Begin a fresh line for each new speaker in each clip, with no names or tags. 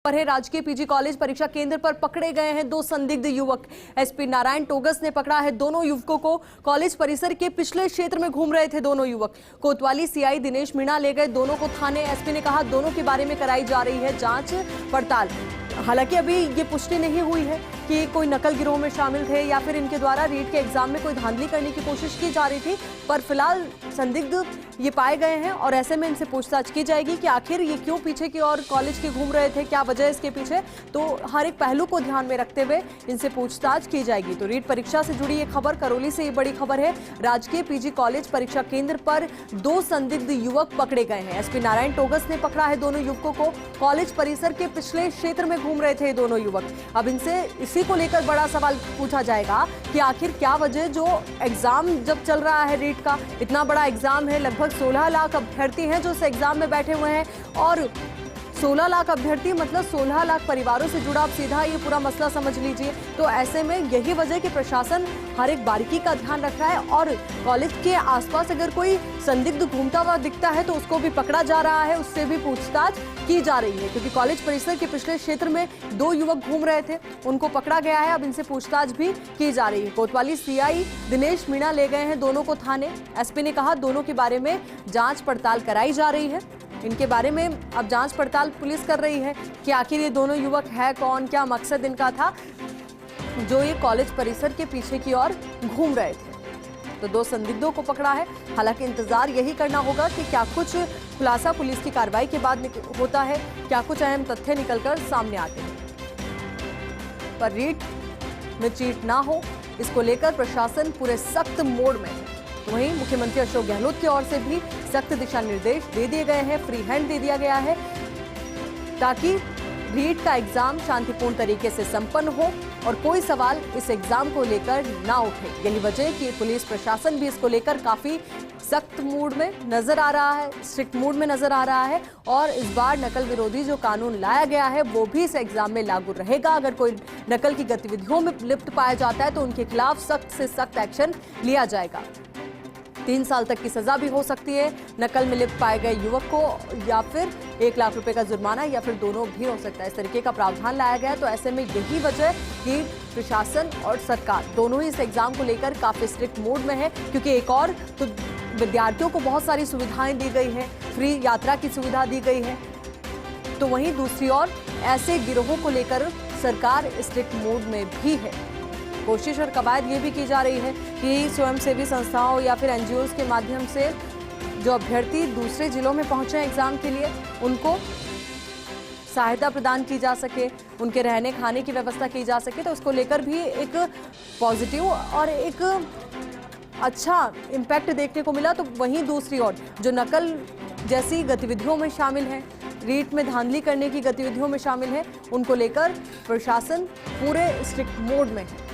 पर है राजकीय पीजी कॉलेज परीक्षा केंद्र पर पकड़े गए हैं दो संदिग्ध युवक। एसपी नारायण टोगस ने पकड़ा है दोनों युवकों को। कॉलेज परिसर के पिछले क्षेत्र में घूम रहे थे दोनों युवक। कोतवाली सीआई दिनेश मीणा ले गए दोनों को थाने। एसपी ने कहा दोनों के बारे में कराई जा रही है जांच पड़ताल। हालांकि अभी ये पुष्टि नहीं हुई है कि कोई नकल गिरोह में शामिल थे या फिर इनके द्वारा रीट के एग्जाम में कोई धांधली करने की कोशिश की जा रही थी, पर फिलहाल संदिग्ध ये पाए गए हैं और ऐसे में इनसे पूछताछ की जाएगी कि आखिर ये क्यों पीछे की ओर कॉलेज के घूम रहे थे, क्या वजह इसके पीछे। तो हर एक पहलू को ध्यान में रखते हुए इनसे पूछताछ की जाएगी। तो रीट परीक्षा से जुड़ी ये खबर, करौली से ये बड़ी खबर है। राजकीय पीजी कॉलेज परीक्षा केंद्र पर दो संदिग्ध युवक पकड़े गए हैं। एसपी नारायण टोगस ने पकड़ा है दोनों युवकों को। कॉलेज परिसर के पिछले क्षेत्र में घूम रहे थे दोनों युवक। अब इनसे इसी को लेकर बड़ा सवाल पूछा जाएगा कि आखिर क्या वजह, जो एग्जाम जब चल रहा है रीट का, इतना बड़ा एग्जाम है, लगभग 16 लाख अभ्यर्थी हैं जो इस एग्जाम में बैठे हुए हैं और 16 लाख अभ्यर्थी मतलब 16 लाख परिवारों से जुड़ा आप सीधा ये पूरा मसला समझ लीजिए। तो ऐसे में यही वजह कि प्रशासन हर एक बारीकी का ध्यान रख रहा है और कॉलेज के आसपास अगर कोई संदिग्ध घूमता हुआ दिखता है तो उसको भी पकड़ा जा रहा है, उससे भी पूछताछ की जा रही है, क्योंकि कॉलेज परिसर के पिछले क्षेत्र में दो युवक घूम रहे थे, उनको पकड़ा गया है। अब इनसे पूछताछ भी की जा रही है। कोतवाली सीआई दिनेश मीणा ले गए हैं दोनों को थाने। एसपी ने कहा दोनों के बारे में जांच पड़ताल कराई जा रही है। इनके बारे में अब जांच पड़ताल पुलिस कर रही है कि आखिर ये दोनों युवक है कौन, क्या मकसद इनका था जो ये कॉलेज परिसर के पीछे की ओर घूम रहे थे। तो दो संदिग्धों को पकड़ा है। हालांकि इंतजार यही करना होगा कि क्या कुछ खुलासा पुलिस की कार्रवाई के बाद होता है, क्या कुछ अहम तथ्य निकलकर सामने आते हैं। पर रीट में चीट ना हो, इसको लेकर प्रशासन पूरे सख्त मोड में है। तो वहीं मुख्यमंत्री अशोक गहलोत की ओर से भी सख्त दिशा निर्देश दे दिए गए हैं, फ्री हैंड दे दिया गया है ताकि रीट का एग्जाम शांतिपूर्ण तरीके से संपन्न हो और कोई सवाल इस एग्जाम को लेकर ना उठे। यही वजह कि पुलिस प्रशासन भी इसको लेकर काफी सख्त मूड में नजर आ रहा है, स्ट्रिक्ट मूड में नजर आ रहा है और इस बार नकल विरोधी जो कानून लाया गया है वो भी इस एग्जाम में लागू रहेगा। अगर कोई नकल की गतिविधियों में लिप्त पाया जाता है तो उनके खिलाफ सख्त से सख्त एक्शन लिया जाएगा। 3 साल तक की सजा भी हो सकती है नकल में लिप्त पाए गए युवक को, या फिर 1 लाख रुपए का जुर्माना, या फिर दोनों भी हो सकता है। इस तरीके का प्रावधान लाया गया है। तो ऐसे में यही वजह कि प्रशासन और सरकार दोनों ही इस एग्जाम को लेकर काफी स्ट्रिक्ट मोड में है, क्योंकि एक और तो विद्यार्थियों को बहुत सारी सुविधाएं दी गई है, फ्री यात्रा की सुविधा दी गई है, तो वहीं दूसरी ओर ऐसे गिरोहों को लेकर सरकार स्ट्रिक्ट मोड में भी है। कोशिश और कवायद ये भी की जा रही है कि स्वयंसेवी संस्थाओं या फिर एनजीओज के माध्यम से जो अभ्यर्थी दूसरे जिलों में पहुंचे हैं एग्जाम के लिए, उनको सहायता प्रदान की जा सके, उनके रहने खाने की व्यवस्था की जा सके। तो उसको लेकर भी एक पॉजिटिव और एक अच्छा इम्पैक्ट देखने को मिला। तो वहीं दूसरी ओर जो नकल जैसी गतिविधियों में शामिल हैं, रीट में धांधली करने की गतिविधियों में शामिल है, उनको लेकर प्रशासन पूरे स्ट्रिक्ट मोड में है।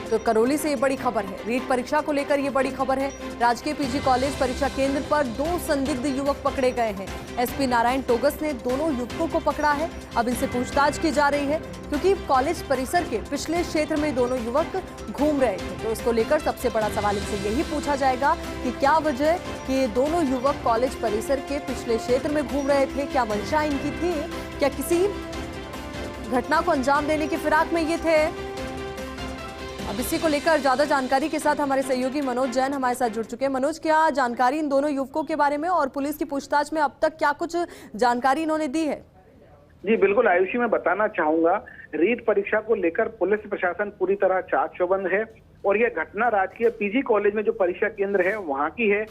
तो करौली से ये बड़ी खबर है, रीट परीक्षा को लेकर ये बड़ी खबर है। राजकीय पीजी कॉलेज परीक्षा केंद्र पर दो संदिग्ध युवक पकड़े गए हैं। एसपी नारायण टोगस ने दोनों युवकों को पकड़ा है। अब इनसे पूछताछ की जा रही है, क्योंकि कॉलेज परिसर के पिछले क्षेत्र में दोनों युवक घूम रहे थे। तो इसको लेकर सबसे बड़ा सवाल इनसे यही पूछा जाएगा कि क्या वजह कि ये दोनों युवक कॉलेज परिसर के पिछले क्षेत्र में घूम रहे थे, क्या मंशा इनकी थी, क्या किसी घटना को अंजाम देने की फिराक में ये थे। अब इसी को लेकर ज्यादा जानकारी के साथ हमारे सहयोगी मनोज जैन हमारे साथ जुड़ चुके हैं। मनोज, क्या जानकारी इन दोनों युवकों के बारे में और पुलिस की पूछताछ में अब तक क्या कुछ जानकारी इन्होंने दी है?
जी बिल्कुल आयुषी, मैं बताना चाहूंगा, रीट परीक्षा को लेकर पुलिस प्रशासन पूरी तरह चाक चौबंद है और यह घटना राजकीय पीजी कॉलेज में जो परीक्षा केंद्र है वहां की है।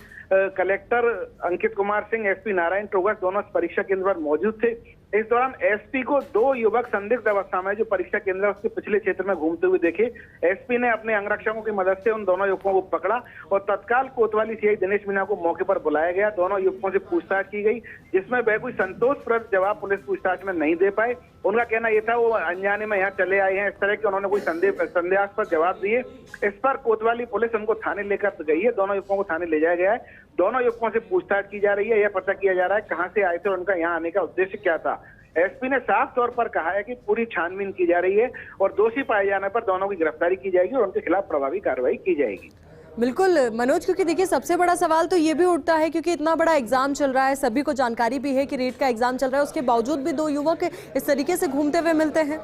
कलेक्टर अंकित कुमार सिंह, एसपी नारायण टोगस दोनों परीक्षा केंद्र पर मौजूद थे। इस दौरान एसपी को दो युवक संदिग्ध अवस्था में जो परीक्षा केंद्र उसके पिछले क्षेत्र में घूमते हुए देखे। एसपी ने अपने अंगरक्षकों की मदद से उन दोनों युवकों को पकड़ा और तत्काल कोतवाली सीआई दिनेश मीणा को मौके पर बुलाया गया। दोनों युवकों से पूछताछ की गई, जिसमें वह कोई संतोषप्रद जवाब पुलिस पूछताछ में नहीं दे पाए। उनका कहना यह था वो अनजाने में यहाँ चले आए हैं, इस तरह के उन्होंने कोई संदेहास्पद जवाब दिए। इस पर कोतवाली पुलिस उनको थाने लेकर गई है। दोनों युवकों को थाने ले जाया गया है। दोनों युवकों से पूछताछ की जा रही है, यह पता किया जा रहा है कहां से आए थे और उनका यहाँ आने का उद्देश्य क्या था। एसपी ने साफ तौर पर कहा है कि पूरी छानबीन की जा रही है और दोषी पाए जाने पर दोनों की गिरफ्तारी की जाएगी और उनके खिलाफ प्रभावी कार्रवाई की जाएगी।
बिल्कुल मनोज, क्योंकि देखिए सबसे बड़ा सवाल तो ये भी उठता है क्योंकि इतना बड़ा एग्जाम चल रहा है, सभी को जानकारी भी है कि रीट का एग्जाम चल रहा है, उसके बावजूद भी दो युवक इस तरीके से घूमते हुए मिलते हैं।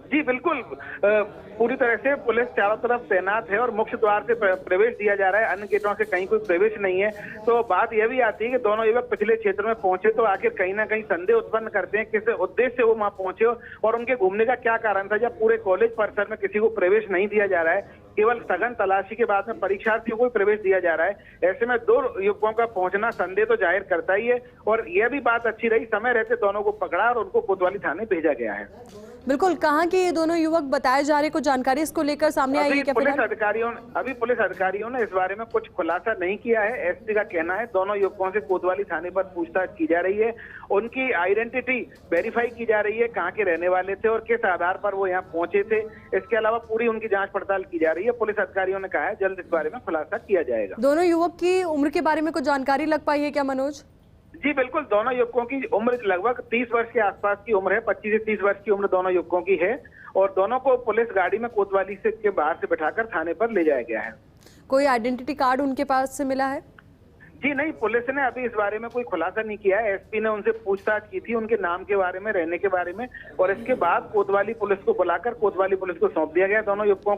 जी बिल्कुल, पूरी तरह से पुलिस चारों तरफ तैनात है और मुख्य द्वार से प्रवेश दिया जा रहा है, अन्य गेटों से कहीं कोई प्रवेश नहीं है। तो बात यह भी आती है कि दोनों युवक पिछले क्षेत्र में पहुंचे तो आखिर कहीं ना कहीं संदेह उत्पन्न करते हैं किस उद्देश्य से वो वहां पहुंचे और उनके घूमने का क्या कारण था, जब पूरे कॉलेज परिसर में किसी को प्रवेश नहीं दिया जा रहा है, केवल सघन तलाशी के बाद में परीक्षार्थियों को प्रवेश दिया जा रहा है। ऐसे में दो युवकों का पहुंचना संदेह तो जाहिर करता ही है और यह भी बात अच्छी रही, समय रहते दोनों को पकड़ा और उनको कोतवाली थाने भेजा गया है।
बिल्कुल, कहाँ के ये दोनों युवक बताए जा रहे, कुछ जानकारी इसको लेकर सामने आई है क्या?
पुलिस अधिकारियों ने इस बारे में कुछ खुलासा नहीं किया है। एसपी का कहना है दोनों युवकों से कोतवाली थाने पर पूछताछ की जा रही है, उनकी आइडेंटिटी वेरीफाई की जा रही है, कहाँ के रहने वाले थे और किस आधार पर वो यहाँ पहुंचे थे। इसके अलावा पूरी उनकी जांच पड़ताल की जा रही है। पुलिस अधिकारियों ने कहा है जल्द इस बारे में खुलासा किया जाएगा।
दोनों युवक की उम्र के बारे में कुछ जानकारी लग पाई है क्या मनोज?
जी बिल्कुल, दोनों युवकों की उम्र लगभग 30 वर्ष के आसपास की उम्र है, 25 से 30 वर्ष की उम्र दोनों युवकों की है और दोनों को पुलिस गाड़ी में कोतवाली से के बाहर से बिठाकर थाने पर ले जाया गया है।
कोई आइडेंटिटी कार्ड उनके पास से मिला है?
जी नहीं, पुलिस ने अभी इस बारे में कोई खुलासा नहीं किया है। एसपी ने उनसे पूछताछ की थी उनके नाम के बारे में, रहने के बारे में और इसके बाद कोतवाली पुलिस को बुलाकर कोतवाली पुलिस को सौंप दिया गया दोनों युवकों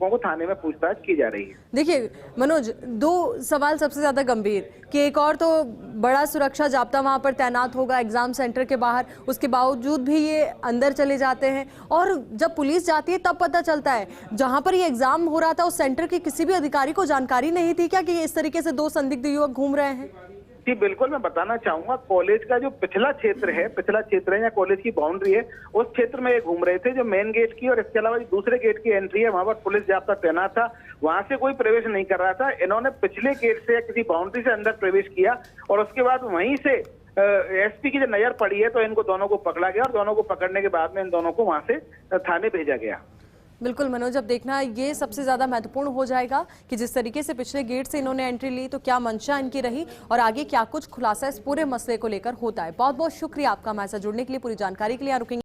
को थाने में पूछताछ की जा रही है।
देखिए मनोज, दो सवाल सबसे ज्यादा गंभीर कि एक और तो बड़ा सुरक्षा जाब्ता वहां पर तैनात होगा एग्जाम सेंटर के बाहर, उसके बावजूद भी ये अंदर चले जाते हैं और जब पुलिस जाती है तब पता चलता है जहां पर ये एग्जाम हो रहा था उस सेंटर के किसी भी अधिकारी को जानकारी नहीं थी क्या कि इस तरीके से दो संदिग्ध युवक घूम रहे हैं?
जी बिल्कुल, मैं बताना चाहूंगा कॉलेज का जो पिछला क्षेत्र है या कॉलेज की बाउंड्री है, उस क्षेत्र में ये घूम रहे थे जो मेन गेट की और इसके अलावा जो दूसरे गेट की एंट्री है वहां पर पुलिस जाब्ता तैनात था, वहां से कोई प्रवेश नहीं कर रहा था। इन्होंने पिछले गेट से या किसी बाउंड्री से अंदर प्रवेश किया और उसके बाद वहीं से एसपी की जो नजर पड़ी है तो इनको दोनों को पकड़ा गया और दोनों को पकड़ने के बाद में इन दोनों को वहां से थाने भेजा गया।
बिल्कुल मनोज, अब देखना ये सबसे ज्यादा महत्वपूर्ण हो जाएगा कि जिस तरीके से पिछले गेट से इन्होंने एंट्री ली तो क्या मंशा इनकी रही और आगे क्या कुछ खुलासा इस पूरे मसले को लेकर होता है। बहुत बहुत शुक्रिया आपका हमारे साथ जुड़ने के लिए, पूरी जानकारी के लिए। रुकेंगे।